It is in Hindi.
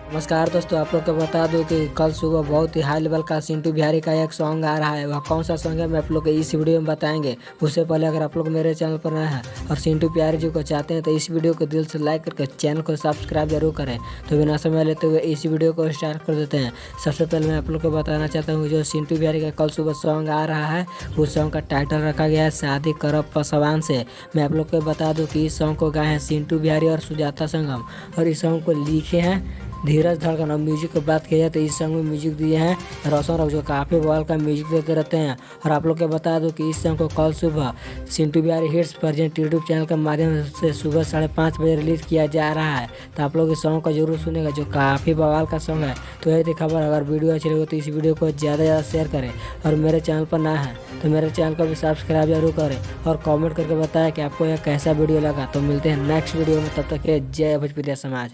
नमस्कार दोस्तों, आप लोग को बता दूं कि कल सुबह बहुत ही हाई लेवल का सिंटू बिहारी का एक सॉन्ग आ रहा है। वह कौन सा सॉन्ग है मैं आप लोग को इस वीडियो में बताएंगे। उससे पहले अगर आप लोग मेरे चैनल पर नए हैं और सिंटू बिहारी जी को चाहते हैं तो इस वीडियो को दिल से लाइक करके चैनल को सब्सक्राइब जरूर करें। तो बिना समय लेते हुए इस वीडियो को स्टार्ट कर देते हैं। सबसे पहले मैं आप लोग को बताना चाहता हूँ जो सिंटू बिहारी का कल सुबह सॉन्ग आ रहा है उस सॉन्ग का टाइटल रखा गया है शादी करब पसवान से। मैं आप लोग को बता दूँ कि इस सॉन्ग को गाए हैं सिंटू बिहारी और सुजाता संगम और इस सॉन्ग को लिखे हैं धीरज धड़कन। और म्यूजिक की बात की जाए तो इस सॉन्ग में म्यूजिक दिए हैं रोशन राव जो काफ़ी बवाल का म्यूजिक देते रहते हैं। और आप लोग को बता दूं कि इस सॉन्ग को कल सुबह Sintu Bihari hits present YouTube channel के माध्यम से सुबह 5:30 बजे रिलीज़ किया जा रहा है। तो आप लोग इस सॉन्ग को जरूर सुनेगा जो काफ़ी बवाल का सॉन्ग है। तो यही थी खबर। अगर वीडियो अच्छी लगे तो इस वीडियो को ज़्यादा से ज़्यादा शेयर करें और मेरे चैनल पर ना है तो मेरे चैनल को भी सब्सक्राइब जरूर करें और कॉमेंट करके बताएं कि आपको यह कैसा वीडियो लगा। तो मिलते हैं नेक्स्ट वीडियो में, तब तक के जय भोजपुरिया समाज।